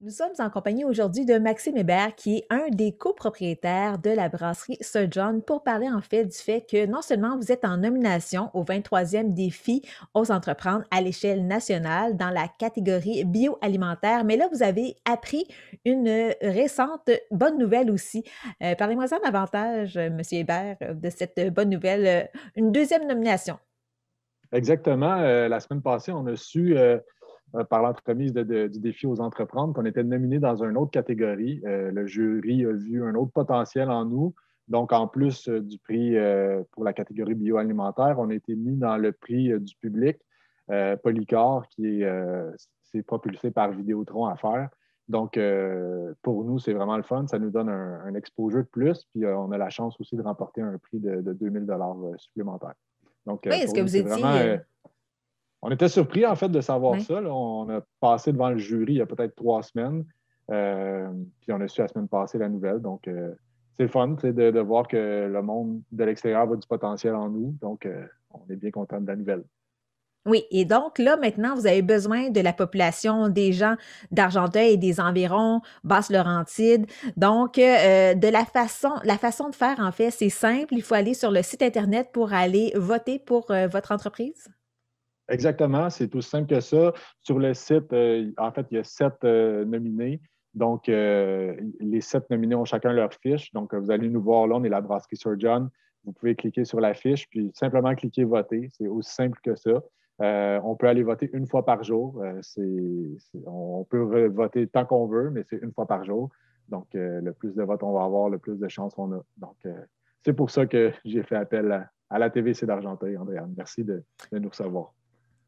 Nous sommes en compagnie aujourd'hui de Maxime Hébert, qui est un des copropriétaires de la brasserie Sir John, pour parler en fait du fait que non seulement vous êtes en nomination au 23e défi Ose entreprendre à l'échelle nationale dans la catégorie bioalimentaire, mais là, vous avez appris une récente bonne nouvelle aussi. Parlez-moi-en davantage, Monsieur Hébert, de cette bonne nouvelle, une deuxième nomination. Exactement. La semaine passée, on a su, par l'entremise du défi aux entreprendre, qu'on était nominé dans une autre catégorie. Le jury a vu un autre potentiel en nous. Donc, en plus du prix pour la catégorie bioalimentaire, on a été mis dans le prix du public, Polycar, c'est propulsé par Vidéotron à faire. Donc, pour nous, c'est vraiment le fun. Ça nous donne un exposure de plus. Puis, on a la chance aussi de remporter un prix de 2000 supplémentaires. Donc, Oui, est-ce pour que nous, vous c'est vraiment. étiez... On était surpris, en fait, de savoir ouais. ça, là. On a passé devant le jury il y a peut-être 3 semaines. Puis, on a su la semaine passée la nouvelle. Donc, c'est le fun, de voir que le monde de l'extérieur voit du potentiel en nous. Donc, on est bien content de la nouvelle. Oui, et donc là, maintenant, vous avez besoin de la population des gens d'Argenteuil et des environs, Basse-Laurentide. Donc, de la façon de faire, en fait, c'est simple. Il faut aller sur le site Internet pour aller voter pour votre entreprise. Exactement, c'est aussi simple que ça. Sur le site, en fait, il y a 7 nominés. Donc, les 7 nominés ont chacun leur fiche. Donc, vous allez nous voir là, on est la brasserie Sir John. Vous pouvez cliquer sur la fiche, puis simplement cliquer voter. C'est aussi simple que ça. On peut aller voter une fois par jour. On peut voter tant qu'on veut, mais c'est une fois par jour. Donc, le plus de votes on va avoir, le plus de chances on a. Donc, c'est pour ça que j'ai fait appel à la TVC d'Argenteuil, Andréane. Merci de nous recevoir.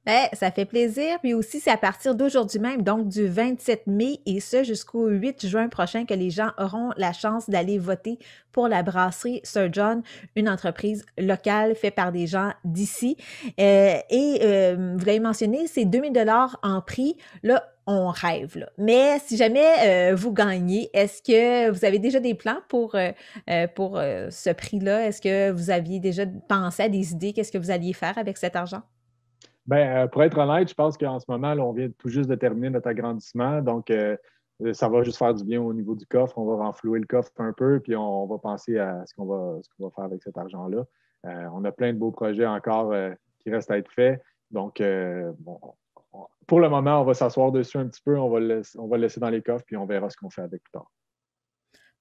Ben, ça fait plaisir. Puis aussi, c'est à partir d'aujourd'hui même, donc du 27 mai et ce jusqu'au 8 juin prochain que les gens auront la chance d'aller voter pour la brasserie Sir John, une entreprise locale faite par des gens d'ici. Vous l'avez mentionné, c'est 2000 $ en prix. Là, on rêve, là. Mais si jamais vous gagnez, est-ce que vous avez déjà des plans pour ce prix-là? Est-ce que vous aviez déjà pensé à des idées? Qu'est-ce que vous alliez faire avec cet argent? Ben, pour être honnête, je pense qu'en ce moment, là, on vient tout juste de terminer notre agrandissement. Donc, ça va juste faire du bien au niveau du coffre. On va renflouer le coffre un peu, puis on va penser à ce qu'on va faire avec cet argent-là. On a plein de beaux projets encore qui restent à être faits. Donc, bon, pour le moment, on va s'asseoir dessus un petit peu, on va le laisser dans les coffres, puis on verra ce qu'on fait avec plus tard.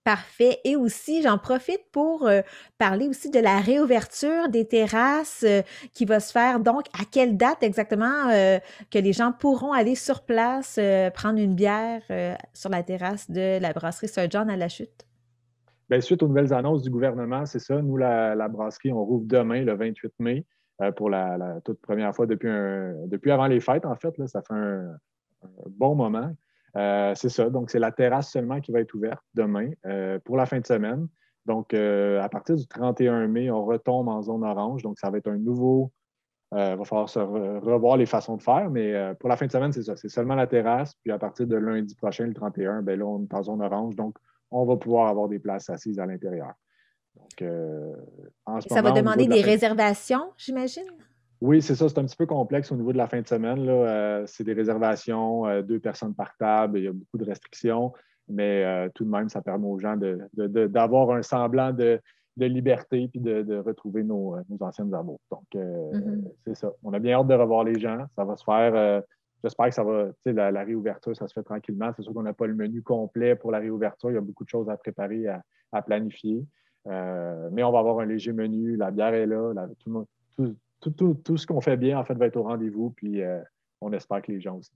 Parfait. Et aussi, j'en profite pour parler aussi de la réouverture des terrasses qui va se faire. Donc, à quelle date exactement que les gens pourront aller sur place prendre une bière sur la terrasse de la brasserie Sir John à la Chute? Bien, suite aux nouvelles annonces du gouvernement, c'est ça. Nous, la brasserie, on rouvre demain, le 28 mai, pour la toute première fois depuis avant les fêtes, en fait. Là, ça fait un bon moment. C'est ça. Donc, c'est la terrasse seulement qui va être ouverte demain pour la fin de semaine. Donc, à partir du 31 mai, on retombe en zone orange. Donc, ça va être un nouveau. Il va falloir se revoir les façons de faire, mais pour la fin de semaine, c'est ça. C'est seulement la terrasse. Puis à partir de lundi prochain, le 31, ben là, on est en zone orange. Donc, on va pouvoir avoir des places assises à l'intérieur. Donc, en ce Ça va moment, au niveau demander de la des fin de... réservations, j'imagine? Oui, c'est ça. C'est un petit peu complexe au niveau de la fin de semaine. Là. C'est des réservations, 2 personnes par table. Il y a beaucoup de restrictions, mais tout de même, ça permet aux gens d'avoir un semblant de liberté puis de retrouver nos anciennes amours. Donc, Mhm. c'est ça. On a bien hâte de revoir les gens. Ça va se faire. J'espère que ça va. Tu sais, la réouverture, ça se fait tranquillement. C'est sûr qu'on n'a pas le menu complet pour la réouverture. Il y a beaucoup de choses à préparer, à planifier. Mais on va avoir un léger menu. La bière est là. Tout ce qu'on fait bien, en fait, va être au rendez-vous. Puis on espère que les gens aussi.